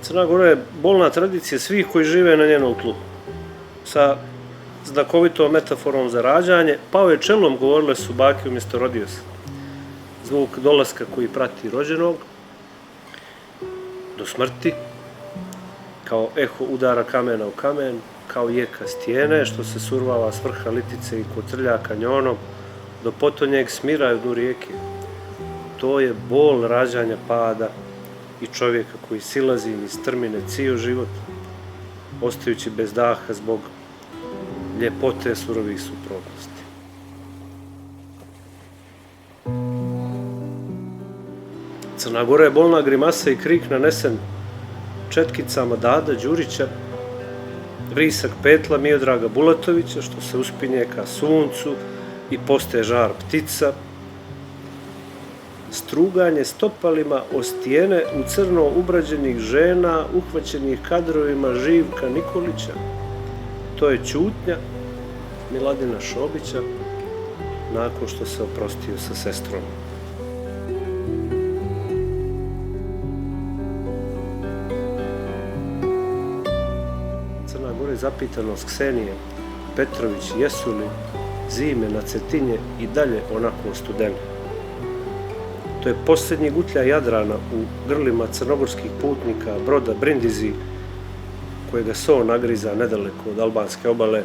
Crna Gora je bolna tradicija svih koji žive na njenom tlu. Sa znakovitom metaforom za rađanje, pao je čelom, govorile su bake umjesto rodio se. Zvuk dolaska koji prati rođenog do smrti, kao eho udara kamena u kamen, kao jeka stijene što se survala s vrha litice i kotrlja kanjonom do potonjeg smira u dnu rijeke. To je bol rađanja pada i čovjeka koji silazi niz strmine cijel život, ostajući bez daha zbog ljepote surovih suprotnosti. Crna Gora je bolna grimasa i krik nanesen četkicama Dada Đurića, vrisak petla Miodraga Bulatovića što se uspinje ka suncu i postaje žar ptica, struganje stopalima o stijene u crno ubrađenih žena uhvaćenih kadrovima Živka Nikolića. To je ćutnja Miladina Šobića nakon što se oprostio sa sestrom. Crna Gora je zapitanost Ksenije Petrović, jesu li zime na Cetinje i dalje onako studene. To je posljednji gutlja Jadrana u grlima crnogorskih putnika broda Brindisi, kojega so nagriza nedaleko od albanske obale.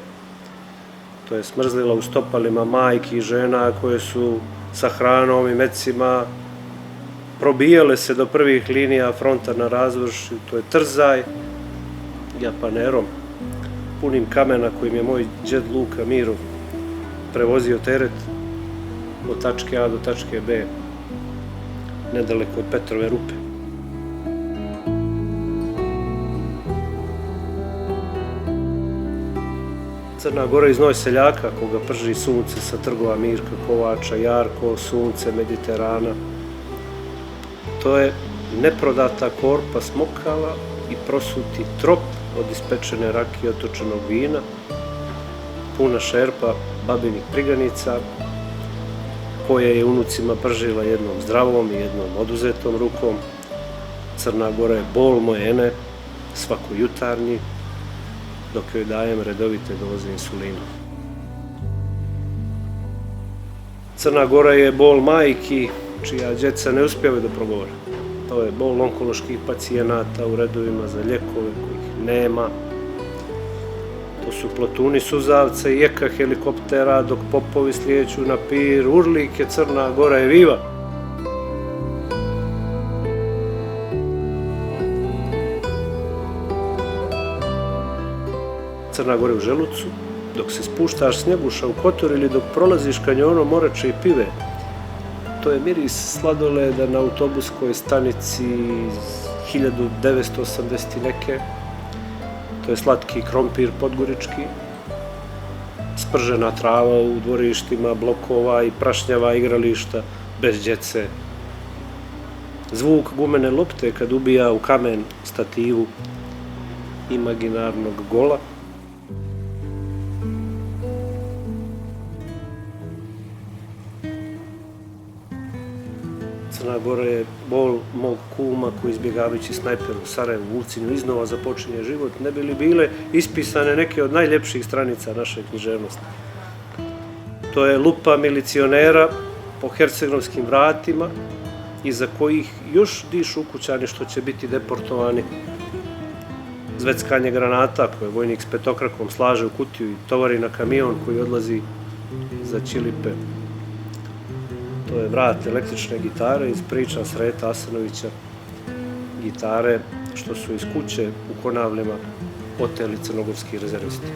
To je smrzlila u stopalima majki i žena koje su sa hranom i mecima probijale se do prvih linija fronta na razvršju. To je trzaj japanerom punim kamena kojim je moj džed Luka Mirov prevozio teret od tačke A do tačke B, nedaleko od Petrove rupe. Crna Gora je znoj seljaka koga prži sunce sa trgova Mirka Kovača, jarko sunce Mediterana. To je neprodata korpa smokava i prosuti trop od ispečene rakije otočenog vina, puna šerpa babinih priganica, koje je unucima pržila jednom zdravom i jednom oduzetom rukom. Crna Gora je bol moje ene, svako jutarnji, dok joj dajem redovite doze insulina. Crna Gora je bol majki, čija djeca ne uspijevaju da progovore. To je bol onkoloških pacijenata u redovima za ljekove kojih nema. To su plotuni suzavca i jeka helikoptera dok popovi slijeću na pir, urlike Crna Gora je viva. Crna Gora je u želucu, dok se spuštaš s Njeguša u Kotor ili dok prolaziš kanjonom Morače i Pive. To je miris sladoleda na autobuskoj stanici iz 1980 neke. To je slatki krompir podgorički, spržena trava u dvorištima blokova i prašnjava igrališta bez djece. Zvuk gumene lopte kad ubija u kamen stativu imaginarnog gola. Crna Gora je bol mog kuma koji izbjegavajući snajper u Sarajevu, Vulcinju, iznova započinje život, ne bi li bile ispisane neke od najljepših stranica naše književnosti. To je lupa milicionera po hercegovskim vratima, iza kojih još dišu ukućani što će biti deportovani. Zveckanje granata koje vojnik s petokrakom slaže u kutiju i tovari na kamion koji odlazi za Ćilipe. To je vrat električne gitare iz priča Sreta Asanovića. Gitare što su iz kuće u Konavlima oteli crnogorski rezervisti.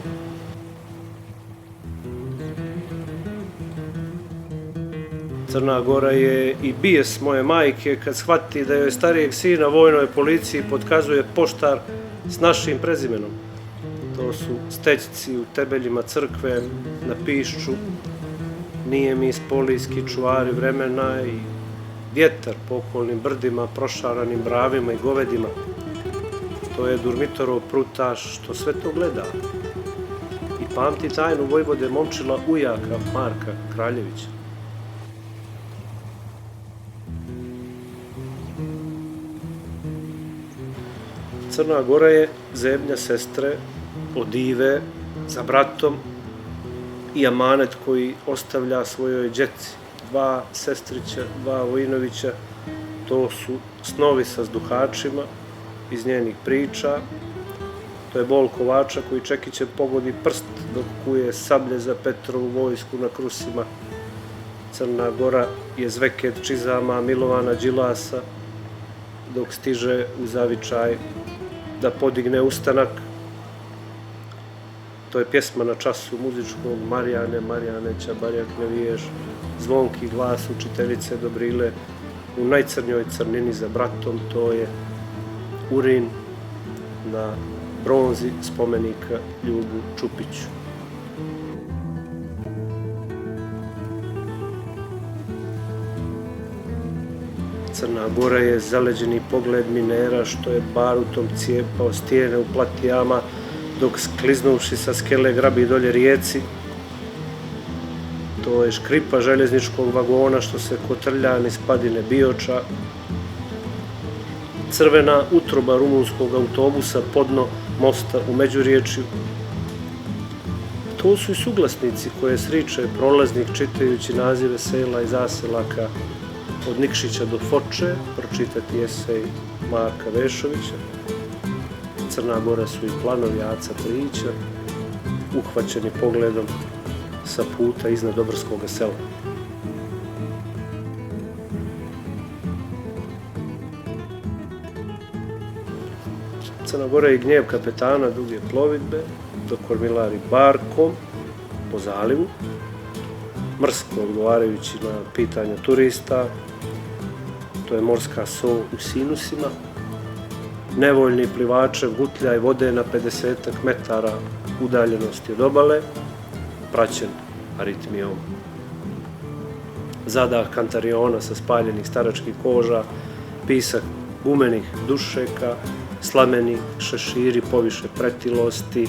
Crna Gora je i bijes moje majke kad shvati da joj starijeg sina vojnoj policiji potkazuje poštar s našim prezimenom. To su stećci u temeljima crkve na pišću, nije mi spolijski čuvari vremena i vjetar po okolnim brdima, prošaranim bravima i govedima. To je Durmitorov prutaš što sve to gleda i pamti tajnu vojvode momčila ujaka Marka Kraljevića. Crna Gora je zemlja sestre, odive za bratom i amanet koji ostavlja svojoj djeci. 2 sestrića, 2 Vojinovića, to su snovi sa zduhačima iz njenih priča. To je bol kovača koji Čekiće pogodi prst dok kuje sablje za Petrovu vojsku na Krusima. Crna Gora je zveket čizama Milovana Đilasa dok stiže u zavičaj da podigne ustanak. To je pjesma na času muzičkog Marijane Čabarjak ne viješ, zvonki glas učiteljice Dobrile u najcrnjoj crnini za bratom, to je urin na bronzi spomenika Ljubu Čupiću. Crna Gora je zaleđeni pogled minera što je barutom cijepao stijene u platijama dok skliznuvši sa skele grabi dolje rijeci. To je škripa željezničkog vagona što se kotrlja niz padine Bioča. Crvena utroba rumunskog autobusa podno mosta u Međuriječju. To su i suglasnici koje sriče prolaznik čitajući nazive sela i zaselaka od Nikšića do Foče, pročitati esej Marka Vešovića. Crna Gora su i planovi Aca Prijića, uhvaćeni pogledom sa puta iznad Obrskoga sela. Crna Gora je gnjev kapetana duge plovidbe, dok kormilari barkom po zalivu, mrsko odgovarajući na pitanja turista. To je morska so u sinusima, nevoljni plivačev gutljaj vode na 50 metara udaljenosti od obale, praćen aritmijom. Zadah kantariona sa spaljenih staračkih koža, pisak gumenih dušeka, slameni šeširi poviše pretilosti,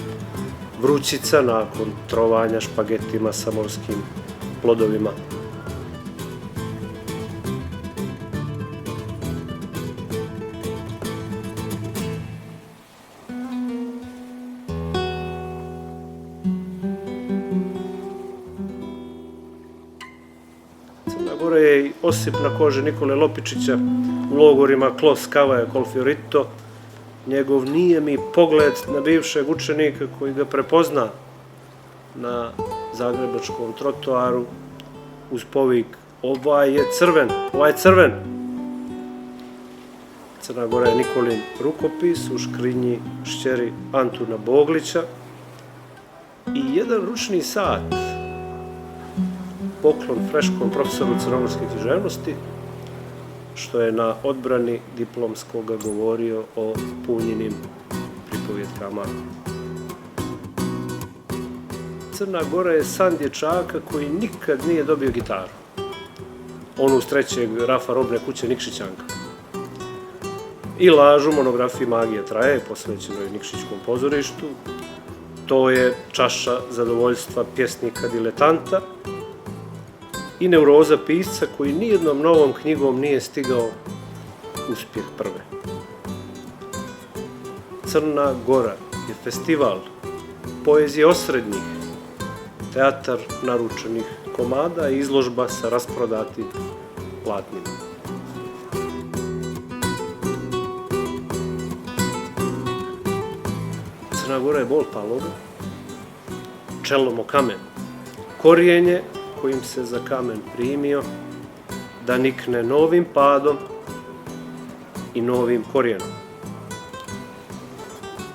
vrućica nakon trovanja špagetima sa morskim plodovima. Crna Gora je i osip na koži Nikole Lopičića u logorima Klos Kavaja Kolfiorito. Njegov nijemi pogled na bivšeg učenika koji ga prepozna na zagrebačkom trotoaru uz povik "Ovaj je crven, ovaj je crven". Crna Gora je Nikolin rukopis u škrinji šćeri Antuna Boglića i jedan ručni sat, poklon freškom profesoru crnogorske književnosti, što je na odbrani diplomskoga govorio o Punjinim pripovjetkama. Crna Gora je san dječaka koji nikad nije dobio gitaru. Onu uz trećeg rafa robne kuće Nikšićanka. I lažu monografiji Magija traje, posvećenoj Nikšićkom pozorištu. To je čaša zadovoljstva pjesnika diletanta i neuroza pisca koji nijednom novom knjigom nije stigao uspjeh prve. Crna Gora je festival poezije osrednjih, teatar naručenih komada i izložba sa rasprodatim platnima. Crna Gora je bol paloga, čelom o kamen, korijenje kojim se za kamen primio, da nikne novim padom i novim korijenom.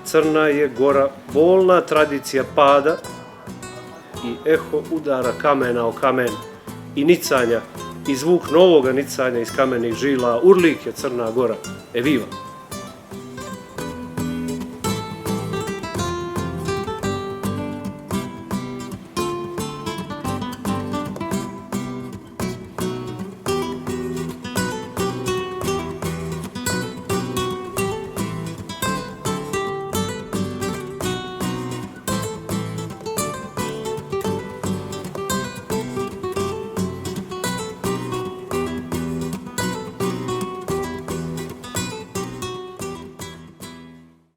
Crna je Gora bolna tradicija pada i eho udara kamena o kamen i nicanja i zvuk novoga nicanja iz kamenih žila. Urlik je Crna Gora, eviva!